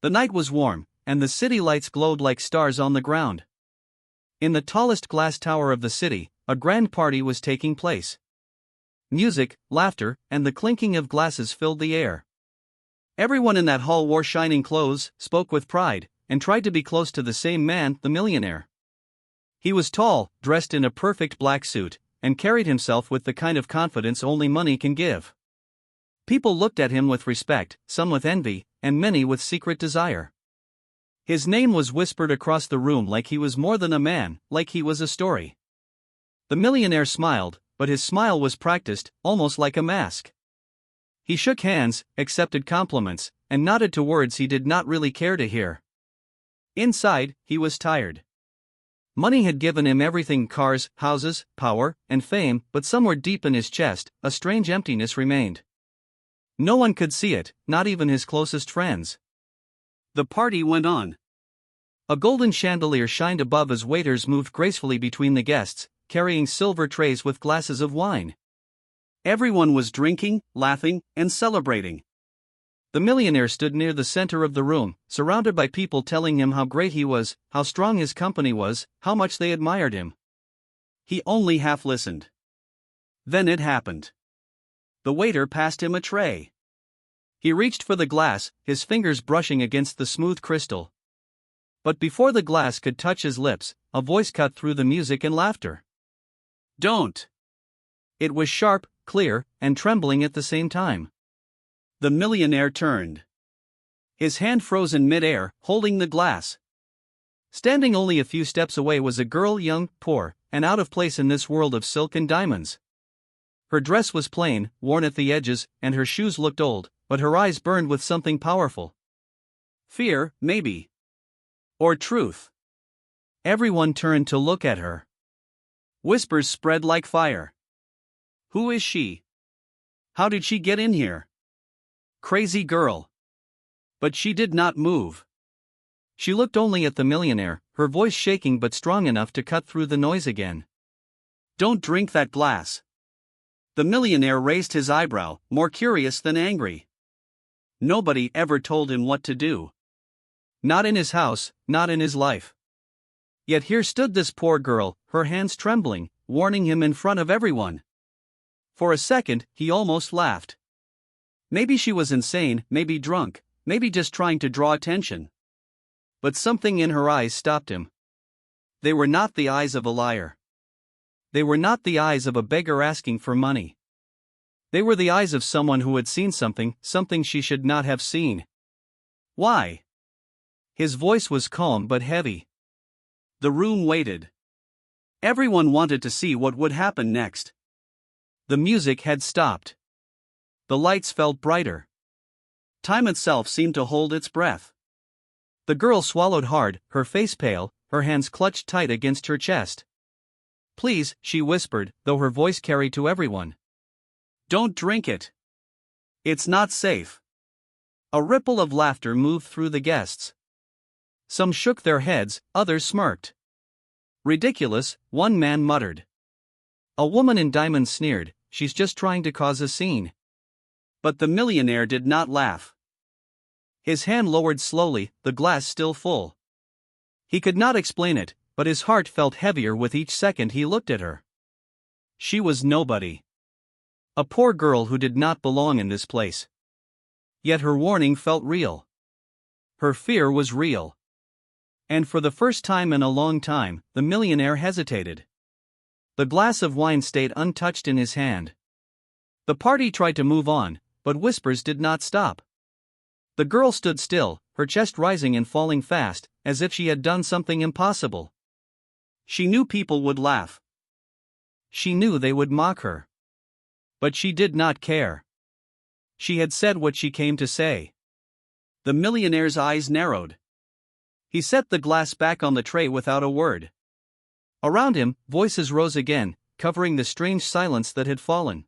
The night was warm, and the city lights glowed like stars on the ground. In the tallest glass tower of the city, a grand party was taking place. Music, laughter, and the clinking of glasses filled the air. Everyone in that hall wore shining clothes, spoke with pride, and tried to be close to the same man, the millionaire. He was tall, dressed in a perfect black suit, and carried himself with the kind of confidence only money can give. People looked at him with respect, some with envy, and many with secret desire. His name was whispered across the room like he was more than a man, like he was a story. The millionaire smiled, but his smile was practiced, almost like a mask. He shook hands, accepted compliments, and nodded to words he did not really care to hear. Inside, he was tired. Money had given him everything: cars, houses, power, and fame, but somewhere deep in his chest, a strange emptiness remained. No one could see it, not even his closest friends. The party went on. A golden chandelier shined above as waiters moved gracefully between the guests, carrying silver trays with glasses of wine. Everyone was drinking, laughing, and celebrating. The millionaire stood near the center of the room, surrounded by people telling him how great he was, how strong his company was, how much they admired him. He only half listened. Then it happened. The waiter passed him a tray. He reached for the glass, his fingers brushing against the smooth crystal. But before the glass could touch his lips, a voice cut through the music and laughter. "Don't!" It was sharp, clear, and trembling at the same time. The millionaire turned. His hand froze in mid-air, holding the glass. Standing only a few steps away was a girl, young, poor, and out of place in this world of silk and diamonds. Her dress was plain, worn at the edges, and her shoes looked old, but her eyes burned with something powerful. Fear, maybe. Or truth. Everyone turned to look at her. Whispers spread like fire. Who is she? How did she get in here? Crazy girl. But she did not move. She looked only at the millionaire, her voice shaking but strong enough to cut through the noise again. "Don't drink that glass." The millionaire raised his eyebrow, more curious than angry. Nobody ever told him what to do. Not in his house, not in his life. Yet here stood this poor girl, her hands trembling, warning him in front of everyone. For a second, he almost laughed. Maybe she was insane, maybe drunk, maybe just trying to draw attention. But something in her eyes stopped him. They were not the eyes of a liar. They were not the eyes of a beggar asking for money. They were the eyes of someone who had seen something she should not have seen. Why? His voice was calm but heavy. The room waited. Everyone wanted to see what would happen next. The music had stopped. The lights felt brighter. Time itself seemed to hold its breath. The girl swallowed hard, her face pale, her hands clutched tight against her chest. "Please," she whispered, though her voice carried to everyone. "Don't drink it. It's not safe." A ripple of laughter moved through the guests. Some shook their heads, others smirked. "Ridiculous," one man muttered. A woman in diamonds sneered, "She's just trying to cause a scene." But the millionaire did not laugh. His hand lowered slowly, the glass still full. He could not explain it, but his heart felt heavier with each second he looked at her. She was nobody. A poor girl who did not belong in this place. Yet her warning felt real. Her fear was real. And for the first time in a long time, the millionaire hesitated. The glass of wine stayed untouched in his hand. The party tried to move on, but whispers did not stop. The girl stood still, her chest rising and falling fast, as if she had done something impossible. She knew people would laugh. She knew they would mock her. But she did not care. She had said what she came to say. The millionaire's eyes narrowed. He set the glass back on the tray without a word. Around him, voices rose again, covering the strange silence that had fallen.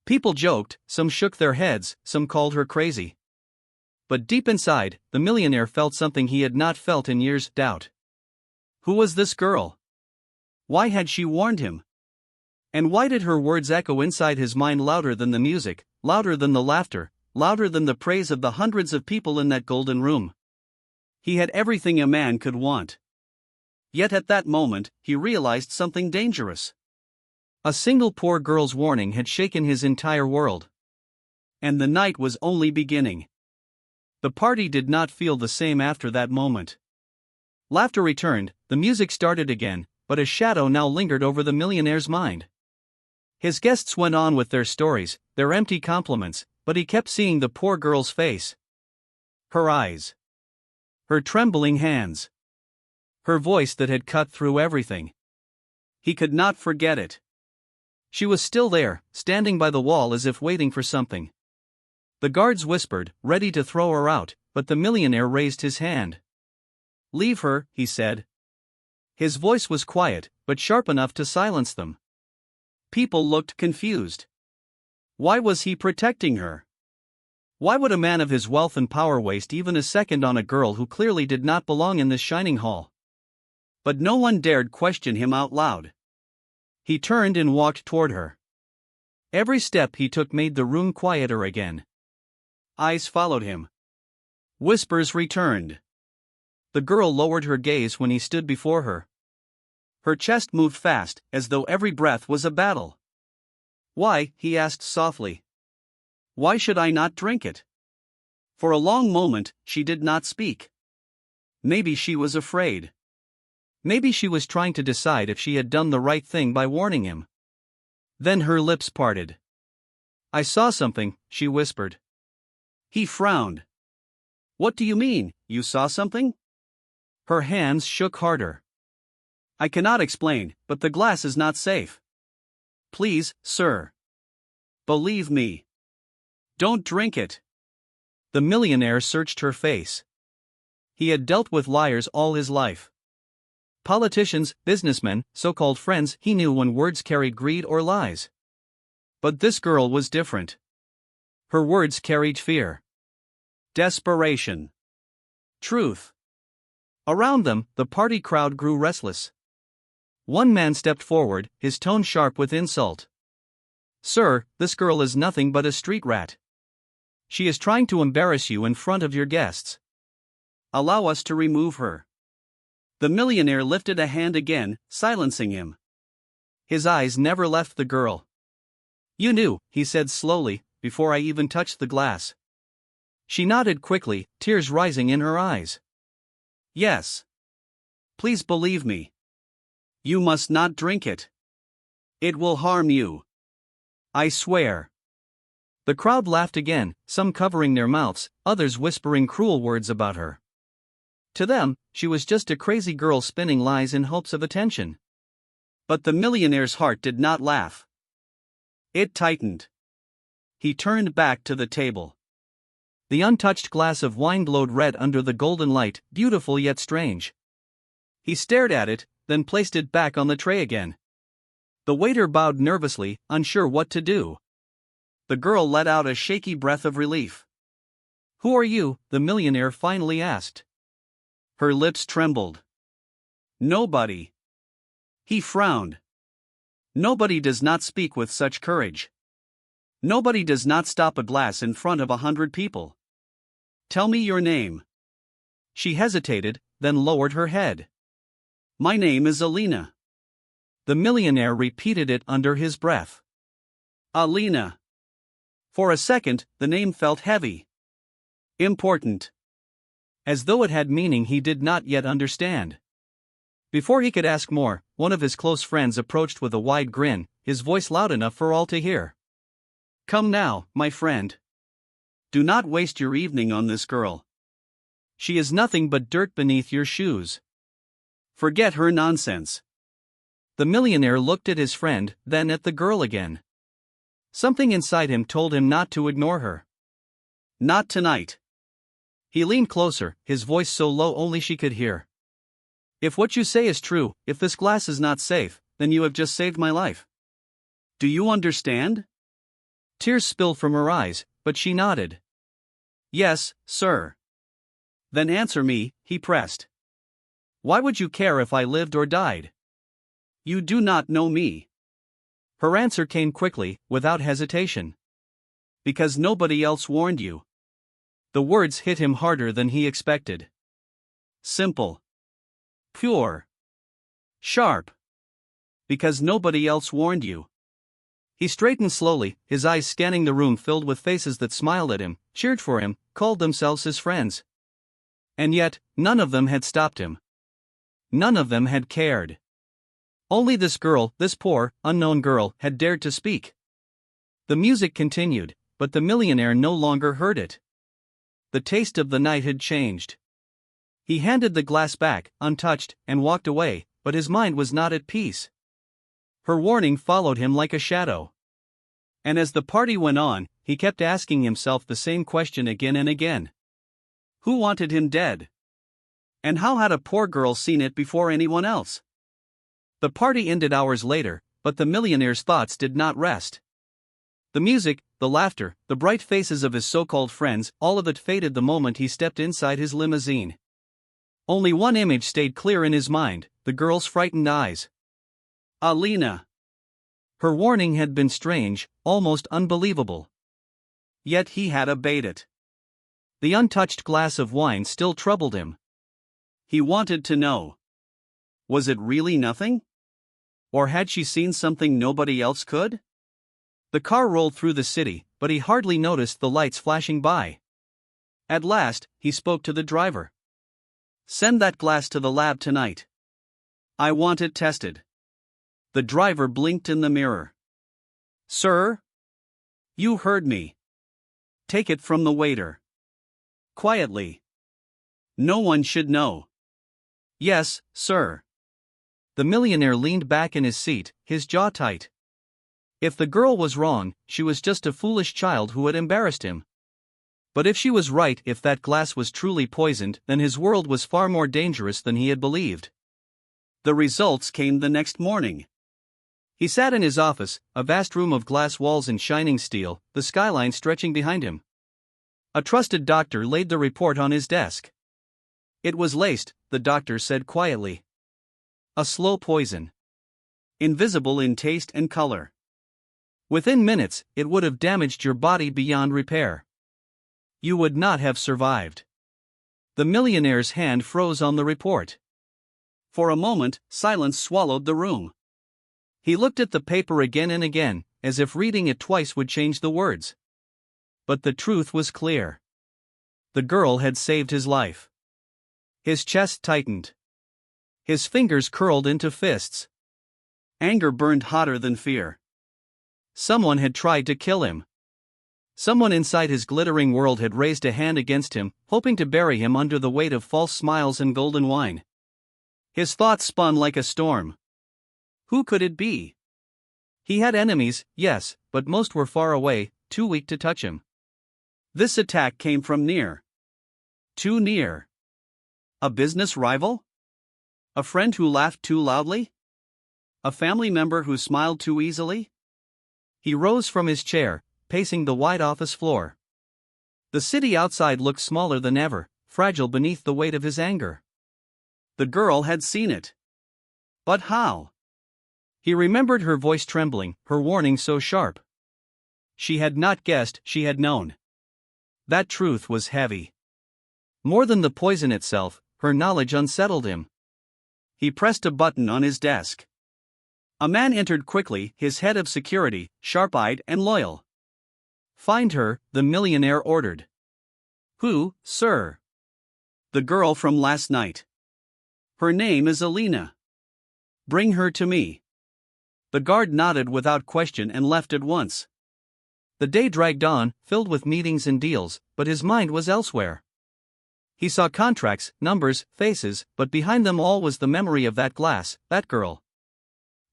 People joked, some shook their heads, some called her crazy. But deep inside, the millionaire felt something he had not felt in years: doubt. Who was this girl? Why had she warned him? And why did her words echo inside his mind louder than the music, louder than the laughter, louder than the praise of the hundreds of people in that golden room. He had everything a man could want. Yet at that moment, he realized something dangerous. A single poor girl's warning had shaken his entire world. And the night was only beginning. The party did not feel the same after that moment. Laughter returned, the music started again, but a shadow now lingered over the millionaire's mind. His guests went on with their stories, their empty compliments, but he kept seeing the poor girl's face. Her eyes. Her trembling hands. Her voice that had cut through everything. He could not forget it. She was still there, standing by the wall as if waiting for something. The guards whispered, ready to throw her out, but the millionaire raised his hand. "Leave her," he said. His voice was quiet, but sharp enough to silence them. People looked confused. Why was he protecting her? Why would a man of his wealth and power waste even a second on a girl who clearly did not belong in this shining hall? But no one dared question him out loud. He turned and walked toward her. Every step he took made the room quieter again. Eyes followed him. Whispers returned. The girl lowered her gaze when he stood before her. Her chest moved fast, as though every breath was a battle. "Why?" he asked softly. "Why should I not drink it?" For a long moment, she did not speak. Maybe she was afraid. Maybe she was trying to decide if she had done the right thing by warning him. Then her lips parted. "I saw something," she whispered. He frowned. "What do you mean, you saw something?" Her hands shook harder. "I cannot explain, but the glass is not safe. Please, sir. Believe me. Don't drink it." The millionaire searched her face. He had dealt with liars all his life. Politicians, businessmen, so-called friends, he knew when words carried greed or lies. But this girl was different. Her words carried fear. Desperation. Truth. Around them, the party crowd grew restless. One man stepped forward, his tone sharp with insult. "Sir, this girl is nothing but a street rat. She is trying to embarrass you in front of your guests. Allow us to remove her." The millionaire lifted a hand again, silencing him. His eyes never left the girl. "You knew," he said slowly, "before I even touched the glass." She nodded quickly, tears rising in her eyes. "Yes. Please believe me. You must not drink it. It will harm you. I swear." The crowd laughed again, some covering their mouths, others whispering cruel words about her. To them, she was just a crazy girl spinning lies in hopes of attention. But the millionaire's heart did not laugh. It tightened. He turned back to the table. The untouched glass of wine glowed red under the golden light, beautiful yet strange. He stared at it, then placed it back on the tray again. The waiter bowed nervously, unsure what to do. The girl let out a shaky breath of relief. "Who are you?" the millionaire finally asked. Her lips trembled. "Nobody." He frowned. Nobody does not speak with such courage. Nobody does not stop a glass in front of 100 people. "Tell me your name." She hesitated, then lowered her head. "My name is Alina." The millionaire repeated it under his breath. Alina. For a second, the name felt heavy. Important. As though it had meaning he did not yet understand. Before he could ask more, one of his close friends approached with a wide grin, his voice loud enough for all to hear. "Come now, my friend. Do not waste your evening on this girl. She is nothing but dirt beneath your shoes. Forget her nonsense." The millionaire looked at his friend, then at the girl again. Something inside him told him not to ignore her. "Not tonight." He leaned closer, his voice so low only she could hear. "If what you say is true, if this glass is not safe, then you have just saved my life. Do you understand?" Tears spilled from her eyes, but she nodded. "Yes, sir." "Then answer me," he pressed. "Why would you care if I lived or died? You do not know me." Her answer came quickly, without hesitation. Because nobody else warned you. The words hit him harder than he expected. Simple. Pure. Sharp. Because nobody else warned you. He straightened slowly, his eyes scanning the room filled with faces that smiled at him, cheered for him, called themselves his friends. And yet, none of them had stopped him. None of them had cared. Only this girl, this poor, unknown girl, had dared to speak. The music continued, but the millionaire no longer heard it. The taste of the night had changed. He handed the glass back, untouched, and walked away, but his mind was not at peace. Her warning followed him like a shadow. And as the party went on, he kept asking himself the same question again and again. Who wanted him dead? And how had a poor girl seen it before anyone else? The party ended hours later, but the millionaire's thoughts did not rest. The music, the laughter, the bright faces of his so-called friends, all of it faded the moment he stepped inside his limousine. Only one image stayed clear in his mind, the girl's frightened eyes. Alina. Her warning had been strange, almost unbelievable. Yet he had obeyed it. The untouched glass of wine still troubled him. He wanted to know. Was it really nothing? Or had she seen something nobody else could? The car rolled through the city, but he hardly noticed the lights flashing by. At last, he spoke to the driver. Send that glass to the lab tonight. I want it tested. The driver blinked in the mirror. Sir? You heard me. Take it from the waiter. Quietly. No one should know. Yes, sir. The millionaire leaned back in his seat, his jaw tight. If the girl was wrong, she was just a foolish child who had embarrassed him. But if she was right, if that glass was truly poisoned, then his world was far more dangerous than he had believed. The results came the next morning. He sat in his office, a vast room of glass walls and shining steel, the skyline stretching behind him. A trusted doctor laid the report on his desk. It was laced, the doctor said quietly. A slow poison. Invisible in taste and color. Within minutes, it would have damaged your body beyond repair. You would not have survived. The millionaire's hand froze on the report. For a moment, silence swallowed the room. He looked at the paper again and again, as if reading it twice would change the words. But the truth was clear. The girl had saved his life. His chest tightened. His fingers curled into fists. Anger burned hotter than fear. Someone had tried to kill him. Someone inside his glittering world had raised a hand against him, hoping to bury him under the weight of false smiles and golden wine. His thoughts spun like a storm. Who could it be? He had enemies, yes, but most were far away, too weak to touch him. This attack came from near. Too near. A business rival? A friend who laughed too loudly? A family member who smiled too easily? He rose from his chair, pacing the wide office floor. The city outside looked smaller than ever, fragile beneath the weight of his anger. The girl had seen it. But how? He remembered her voice trembling, her warning so sharp. She had not guessed, she had known. That truth was heavy. More than the poison itself, her knowledge unsettled him. He pressed a button on his desk. A man entered quickly, his head of security, sharp-eyed and loyal. Find her, the millionaire ordered. Who, sir? The girl from last night. Her name is Alina. Bring her to me. The guard nodded without question and left at once. The day dragged on, filled with meetings and deals, but his mind was elsewhere. He saw contracts, numbers, faces, but behind them all was the memory of that glass, that girl.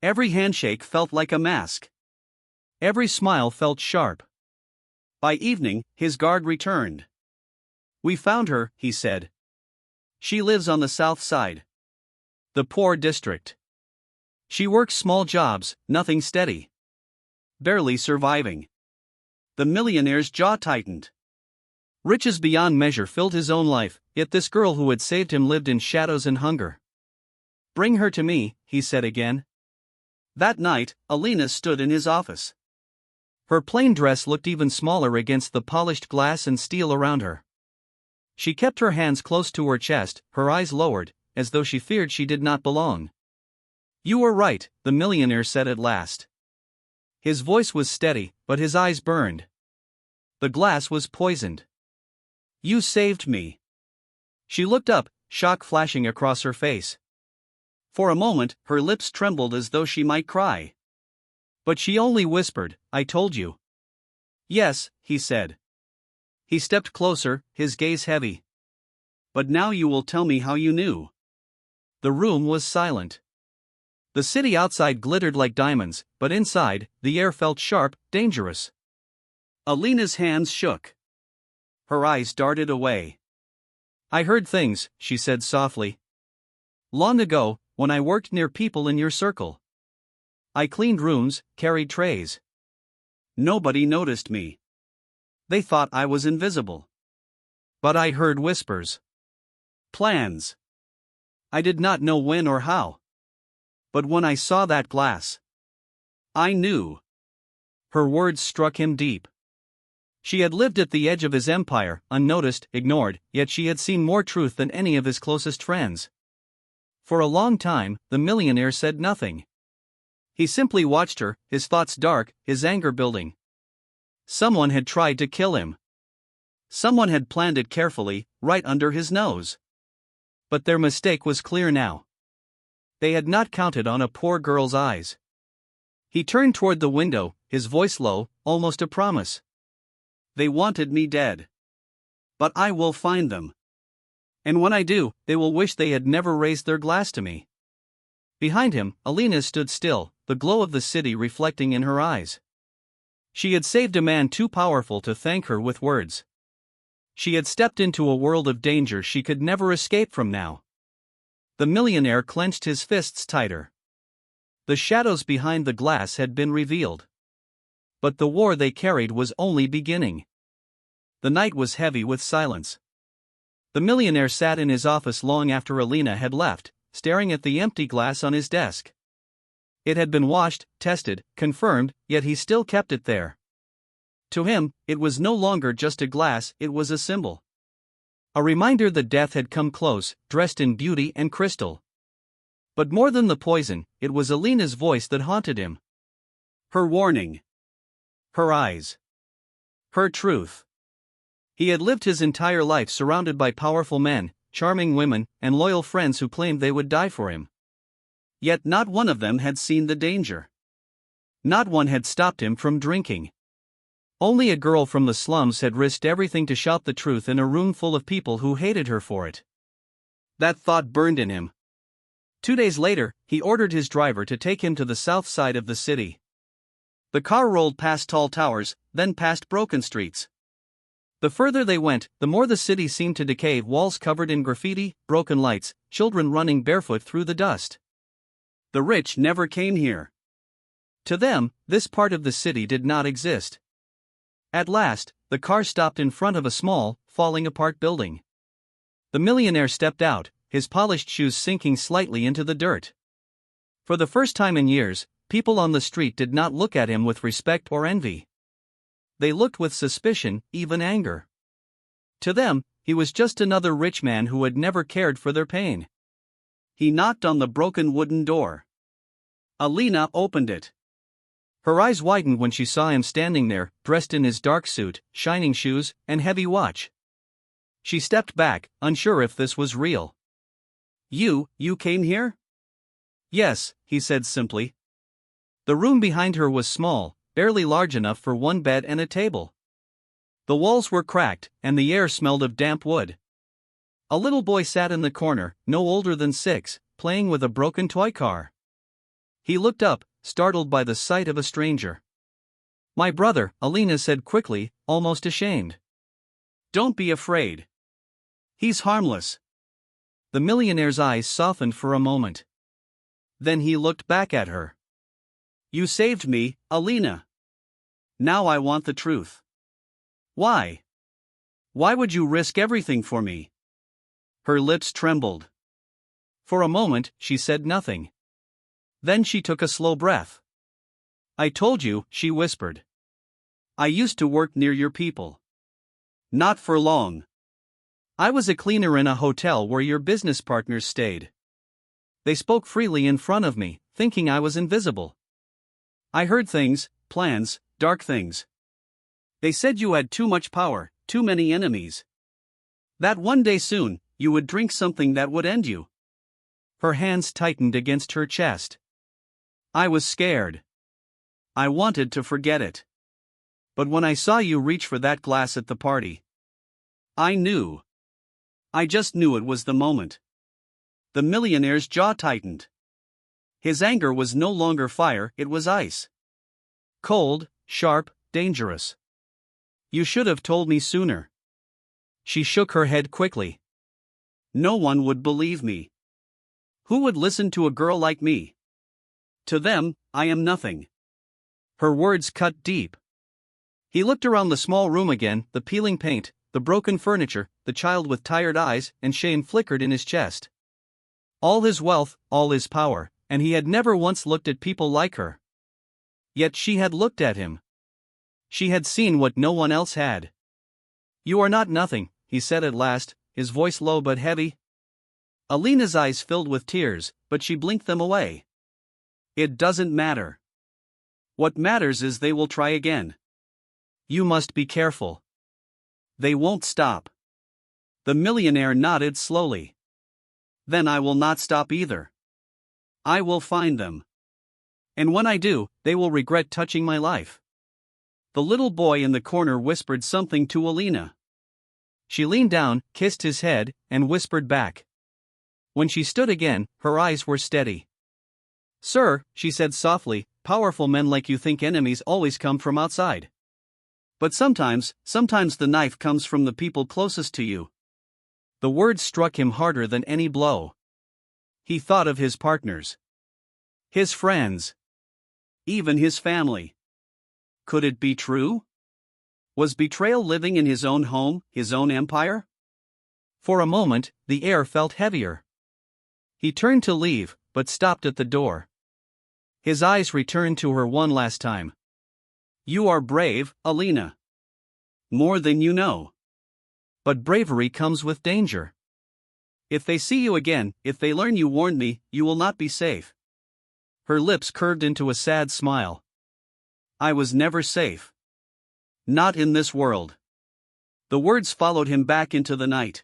Every handshake felt like a mask. Every smile felt sharp. By evening, his guard returned. We found her, he said. She lives on the south side. The poor district. She works small jobs, nothing steady. Barely surviving. The millionaire's jaw tightened. Riches beyond measure filled his own life, yet this girl who had saved him lived in shadows and hunger. Bring her to me, he said again. That night, Alina stood in his office. Her plain dress looked even smaller against the polished glass and steel around her. She kept her hands close to her chest, her eyes lowered, as though she feared she did not belong. "You were right," the millionaire said at last. His voice was steady, but his eyes burned. "The glass was poisoned. You saved me." She looked up, shock flashing across her face. For a moment, her lips trembled as though she might cry. But she only whispered, "I told you." "Yes," he said. He stepped closer, his gaze heavy. "But now you will tell me how you knew." The room was silent. The city outside glittered like diamonds, but inside, the air felt sharp, dangerous. Alina's hands shook. Her eyes darted away. "I heard things," she said softly. "Long ago, when I worked near people in your circle. I cleaned rooms, carried trays. Nobody noticed me. They thought I was invisible. But I heard whispers. Plans. I did not know when or how. But when I saw that glass, I knew." Her words struck him deep. She had lived at the edge of his empire, unnoticed, ignored, yet she had seen more truth than any of his closest friends. For a long time, the millionaire said nothing. He simply watched her, his thoughts dark, his anger building. Someone had tried to kill him. Someone had planned it carefully, right under his nose. But their mistake was clear now. They had not counted on a poor girl's eyes. He turned toward the window, his voice low, almost a promise. "They wanted me dead. But I will find them. And when I do, they will wish they had never raised their glass to me." Behind him, Alina stood still, the glow of the city reflecting in her eyes. She had saved a man too powerful to thank her with words. She had stepped into a world of danger she could never escape from now. The millionaire clenched his fists tighter. The shadows behind the glass had been revealed. But the war they carried was only beginning. The night was heavy with silence. The millionaire sat in his office long after Alina had left, staring at the empty glass on his desk. It had been washed, tested, confirmed, yet he still kept it there. To him, it was no longer just a glass, it was a symbol. A reminder that death had come close, dressed in beauty and crystal. But more than the poison, it was Alina's voice that haunted him. Her warning. Her eyes. Her truth. He had lived his entire life surrounded by powerful men, charming women, and loyal friends who claimed they would die for him. Yet not one of them had seen the danger. Not one had stopped him from drinking. Only a girl from the slums had risked everything to shout the truth in a room full of people who hated her for it. That thought burned in him. 2 days later, he ordered his driver to take him to the south side of the city. The car rolled past tall towers, then past broken streets. The further they went, the more the city seemed to decay, walls covered in graffiti, broken lights, children running barefoot through the dust. The rich never came here. To them, this part of the city did not exist. At last, the car stopped in front of a small, falling-apart building. The millionaire stepped out, his polished shoes sinking slightly into the dirt. For the first time in years, people on the street did not look at him with respect or envy. They looked with suspicion, even anger. To them, he was just another rich man who had never cared for their pain. He knocked on the broken wooden door. Alina opened it. Her eyes widened when she saw him standing there, dressed in his dark suit, shining shoes, and heavy watch. She stepped back, unsure if this was real. You came here?" "Yes," he said simply. The room behind her was small, barely large enough for one bed and a table. The walls were cracked, and the air smelled of damp wood. A little boy sat in the corner, no older than 6, playing with a broken toy car. He looked up, startled by the sight of a stranger. "My brother," Alina said quickly, almost ashamed. "Don't be afraid. He's harmless." The millionaire's eyes softened for a moment. Then he looked back at her. "You saved me, Alina. Now I want the truth. Why? Why would you risk everything for me?" Her lips trembled. For a moment, she said nothing. Then she took a slow breath. "I told you," she whispered. I used to work near your people. Not for long. I was a cleaner in a hotel where your business partners stayed. They spoke freely in front of me, thinking I was invisible. I heard things, plans, dark things. They said you had too much power, too many enemies. That one day soon, you would drink something that would end you. Her hands tightened against her chest. I was scared. I wanted to forget it. But when I saw you reach for that glass at the party, I knew. I just knew it was the moment. The millionaire's jaw tightened. His anger was no longer fire, it was ice. Cold, sharp, dangerous. You should have told me sooner. She shook her head quickly. No one would believe me. Who would listen to a girl like me? To them, I am nothing. Her words cut deep. He looked around the small room again, the peeling paint, the broken furniture, the child with tired eyes, and shame flickered in his chest. All his wealth, all his power, and he had never once looked at people like her. Yet she had looked at him. She had seen what no one else had. You are not nothing, he said at last, his voice low but heavy. Alina's eyes filled with tears, but she blinked them away. It doesn't matter. What matters is they will try again. You must be careful. They won't stop. The millionaire nodded slowly. Then I will not stop either. I will find them. And when I do, they will regret touching my life. The little boy in the corner whispered something to Alina. She leaned down, kissed his head, and whispered back. When she stood again, her eyes were steady. Sir, she said softly, powerful men like you think enemies always come from outside. But sometimes the knife comes from the people closest to you. The words struck him harder than any blow. He thought of his partners. His friends. Even his family. Could it be true? Was betrayal living in his own home, his own empire? For a moment, the air felt heavier. He turned to leave, but stopped at the door. His eyes returned to her one last time. You are brave, Alina. More than you know. But bravery comes with danger. If they see you again, if they learn you warned me, you will not be safe. Her lips curved into a sad smile. I was never safe. Not in this world. The words followed him back into the night.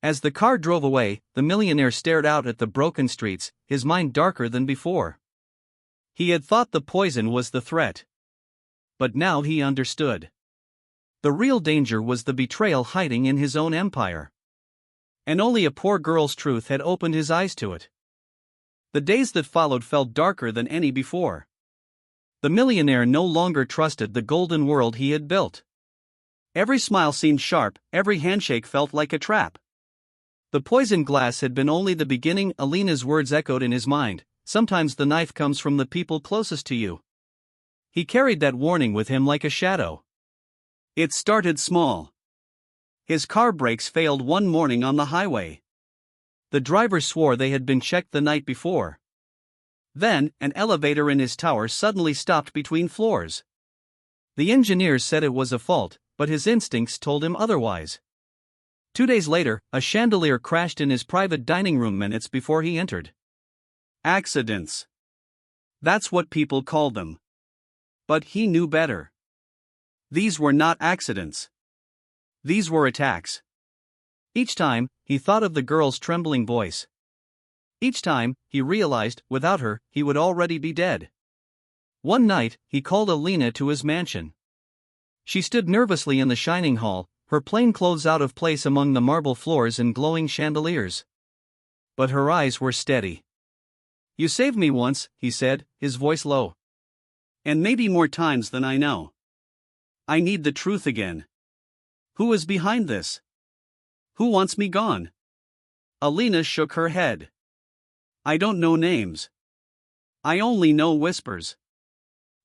As the car drove away, the millionaire stared out at the broken streets, his mind darker than before. He had thought the poison was the threat. But now he understood. The real danger was the betrayal hiding in his own empire. And only a poor girl's truth had opened his eyes to it. The days that followed felt darker than any before. The millionaire no longer trusted the golden world he had built. Every smile seemed sharp, every handshake felt like a trap. The poisoned glass had been only the beginning. Alina's words echoed in his mind. Sometimes the knife comes from the people closest to you. He carried that warning with him like a shadow. It started small. His car brakes failed one morning on the highway. The driver swore they had been checked the night before. Then, an elevator in his tower suddenly stopped between floors. The engineers said it was a fault, but his instincts told him otherwise. 2 days later, a chandelier crashed in his private dining room minutes before he entered. Accidents. That's what people called them. But he knew better. These were not accidents. These were attacks. Each time, he thought of the girl's trembling voice. Each time, he realized, without her, he would already be dead. One night, he called Alina to his mansion. She stood nervously in the shining hall, her plain clothes out of place among the marble floors and glowing chandeliers. But her eyes were steady. You saved me once, he said, his voice low. And maybe more times than I know. I need the truth again. Who is behind this? Who wants me gone? Alina shook her head. I don't know names. I only know whispers.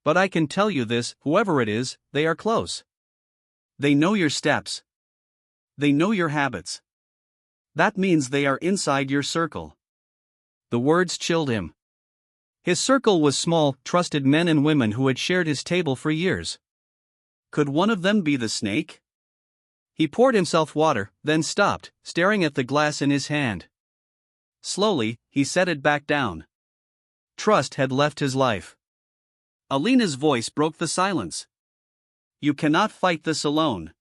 But I can tell you this, whoever it is, they are close. They know your steps. They know your habits. That means they are inside your circle. The words chilled him. His circle was small, trusted men and women who had shared his table for years. Could one of them be the snake? He poured himself water, then stopped, staring at the glass in his hand. Slowly, he set it back down. Trust had left his life. Alina's voice broke the silence. You cannot fight this alone.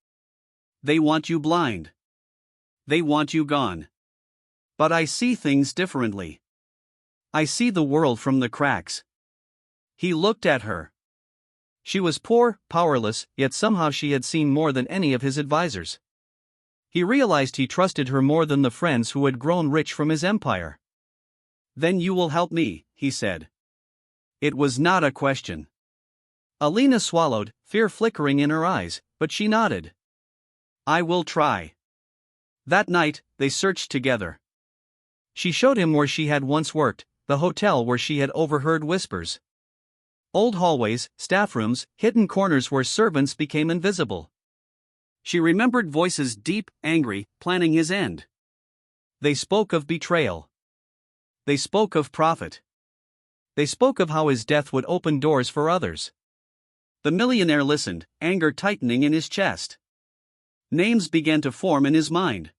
They want you blind. They want you gone. But I see things differently. I see the world from the cracks. He looked at her. She was poor, powerless, yet somehow she had seen more than any of his advisors. He realized he trusted her more than the friends who had grown rich from his empire. Then you will help me, he said. It was not a question. Alina swallowed, fear flickering in her eyes, but she nodded. I will try. That night, they searched together. She showed him where she had once worked, the hotel where she had overheard whispers. Old hallways, staff rooms, hidden corners where servants became invisible. She remembered voices deep, angry, planning his end. They spoke of betrayal. They spoke of profit. They spoke of how his death would open doors for others. The millionaire listened, anger tightening in his chest. Names began to form in his mind.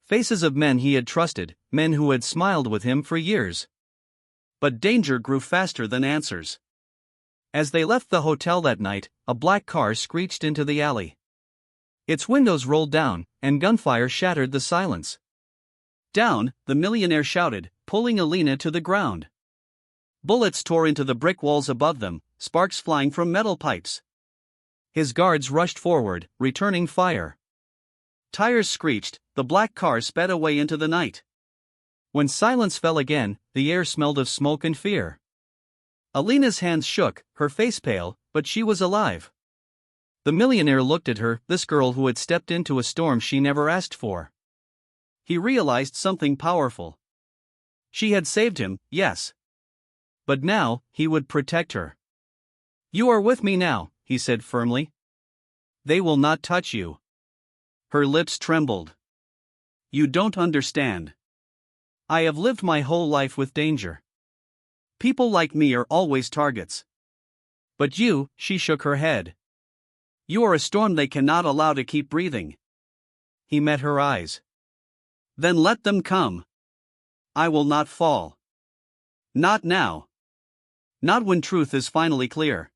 Faces of men he had trusted, men who had smiled with him for years. But danger grew faster than answers. As they left the hotel that night, a black car screeched into the alley. Its windows rolled down, and gunfire shattered the silence. Down, the millionaire shouted, pulling Alina to the ground. Bullets tore into the brick walls above them, sparks flying from metal pipes. His guards rushed forward, returning fire. Tires screeched, the black car sped away into the night. When silence fell again, the air smelled of smoke and fear. Alina's hands shook, her face pale, but she was alive. The millionaire looked at her, this girl who had stepped into a storm she never asked for. He realized something powerful. She had saved him, yes. But now, he would protect her. You are with me now, he said firmly. They will not touch you. Her lips trembled. You don't understand. I have lived my whole life with danger. People like me are always targets. But you, she shook her head. You are a storm they cannot allow to keep breathing. He met her eyes. Then let them come. I will not fall. Not now. Not when truth is finally clear.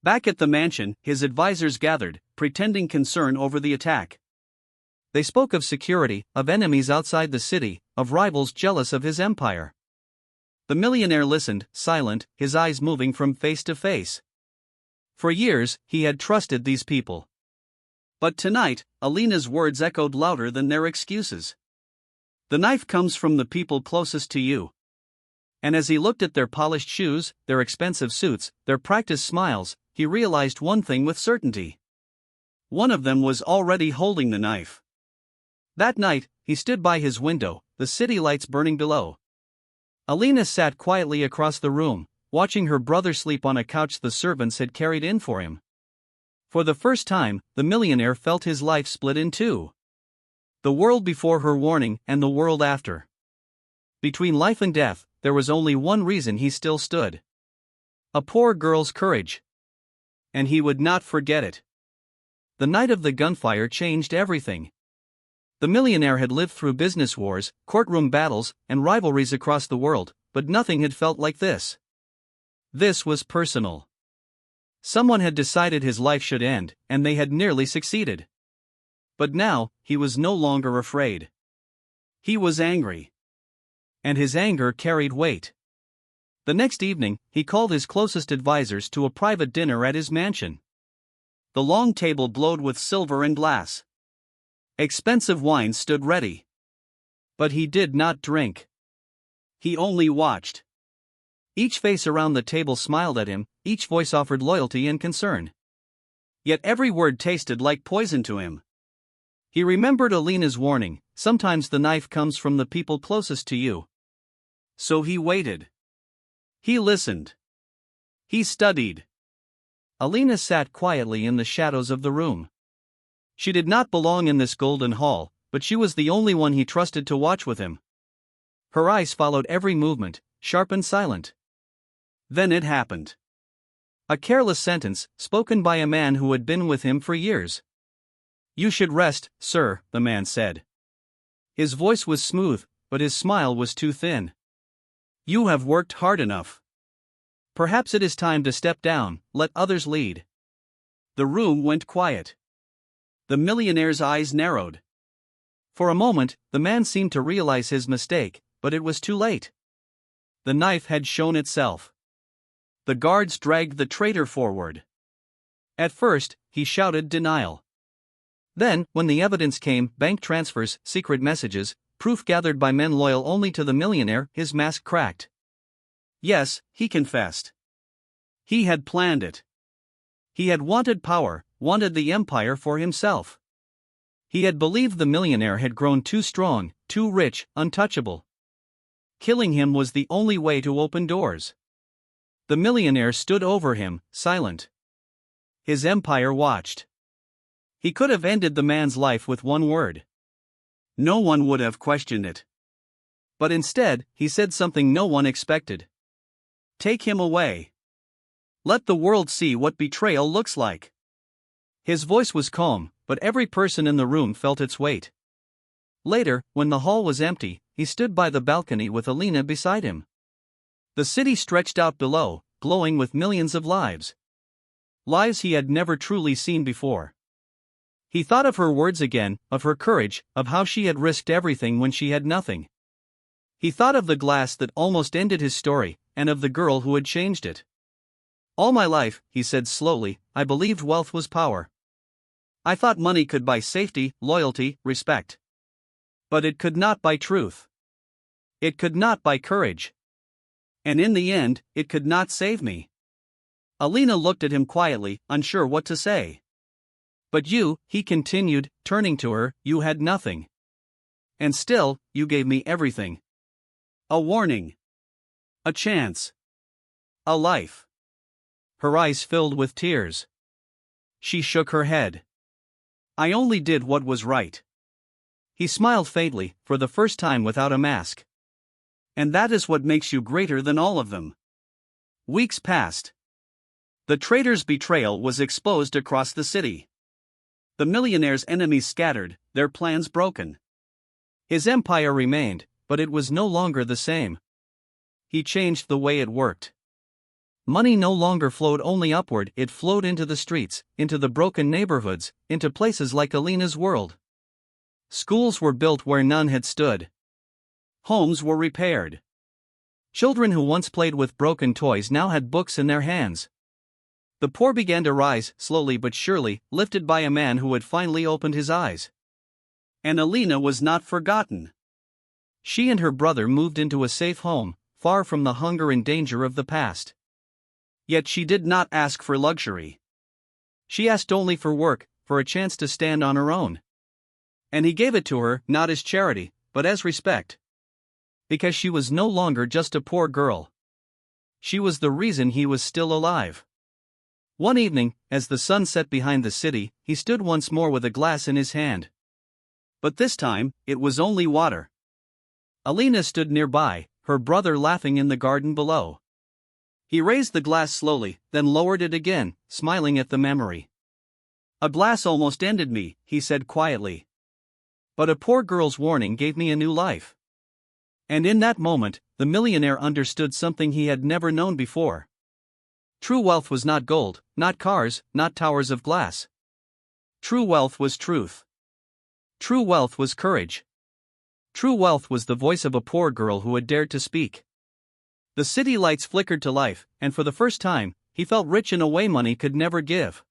Back at the mansion, his advisors gathered, pretending concern over the attack. They spoke of security, of enemies outside the city, of rivals jealous of his empire. The millionaire listened, silent, his eyes moving from face to face. For years, he had trusted these people. But tonight, Alina's words echoed louder than their excuses. The knife comes from the people closest to you. And as he looked at their polished shoes, their expensive suits, their practiced smiles, he realized one thing with certainty. One of them was already holding the knife. That night, he stood by his window, the city lights burning below. Alina sat quietly across the room, watching her brother sleep on a couch the servants had carried in for him. For the first time, the millionaire felt his life split in two. The world before her warning and the world after. Between life and death, there was only one reason he still stood. A poor girl's courage. And he would not forget it. The night of the gunfire changed everything. The millionaire had lived through business wars, courtroom battles, and rivalries across the world, but nothing had felt like this. This was personal. Someone had decided his life should end, and they had nearly succeeded. But now, he was no longer afraid. He was angry. And his anger carried weight. The next evening, he called his closest advisors to a private dinner at his mansion. The long table glowed with silver and glass. Expensive wines stood ready. But he did not drink. He only watched. Each face around the table smiled at him, each voice offered loyalty and concern. Yet every word tasted like poison to him. He remembered Alina's warning, sometimes the knife comes from the people closest to you. So he waited. He listened. He studied. Alina sat quietly in the shadows of the room. She did not belong in this golden hall, but she was the only one he trusted to watch with him. Her eyes followed every movement, sharp and silent. Then it happened. A careless sentence, spoken by a man who had been with him for years. "You should rest, sir," the man said. His voice was smooth, but his smile was too thin. "You have worked hard enough. Perhaps it is time to step down, let others lead." The room went quiet. The millionaire's eyes narrowed. For a moment, the man seemed to realize his mistake, but it was too late. The knife had shown itself. The guards dragged the traitor forward. At first, he shouted denial. Then, when the evidence came, bank transfers, secret messages, proof gathered by men loyal only to the millionaire, his mask cracked. Yes, he confessed. He had planned it. He had wanted power, wanted the empire for himself. He had believed the millionaire had grown too strong, too rich, untouchable. Killing him was the only way to open doors. The millionaire stood over him, silent. His empire watched. He could have ended the man's life with one word. No one would have questioned it. But instead, he said something no one expected. "Take him away. Let the world see what betrayal looks like." His voice was calm, but every person in the room felt its weight. Later, when the hall was empty, he stood by the balcony with Alina beside him. The city stretched out below, glowing with millions of lives. Lives he had never truly seen before. He thought of her words again, of her courage, of how she had risked everything when she had nothing. He thought of the glass that almost ended his story, and of the girl who had changed it. "All my life," he said slowly, "I believed wealth was power. I thought money could buy safety, loyalty, respect. But it could not buy truth. It could not buy courage. And in the end, it could not save me." Alina looked at him quietly, unsure what to say. "But you," he continued, turning to her, "you had nothing. And still, you gave me everything. A warning. A chance. A life." Her eyes filled with tears. She shook her head. "I only did what was right." He smiled faintly, for the first time without a mask. "And that is what makes you greater than all of them." Weeks passed. The traitor's betrayal was exposed across the city. The millionaire's enemies scattered, their plans broken. His empire remained, but it was no longer the same. He changed the way it worked. Money no longer flowed only upward, it flowed into the streets, into the broken neighborhoods, into places like Alina's world. Schools were built where none had stood. Homes were repaired. Children who once played with broken toys now had books in their hands. The poor began to rise, slowly but surely, lifted by a man who had finally opened his eyes. And Alina was not forgotten. She and her brother moved into a safe home, far from the hunger and danger of the past. Yet she did not ask for luxury. She asked only for work, for a chance to stand on her own. And he gave it to her, not as charity, but as respect. Because she was no longer just a poor girl. She was the reason he was still alive. One evening, as the sun set behind the city, he stood once more with a glass in his hand. But this time, it was only water. Alina stood nearby, her brother laughing in the garden below. He raised the glass slowly, then lowered it again, smiling at the memory. "A glass almost ended me," he said quietly. "But a poor girl's warning gave me a new life." And in that moment, the millionaire understood something he had never known before. True wealth was not gold, not cars, not towers of glass. True wealth was truth. True wealth was courage. True wealth was the voice of a poor girl who had dared to speak. The city lights flickered to life, and for the first time, he felt rich in a way money could never give.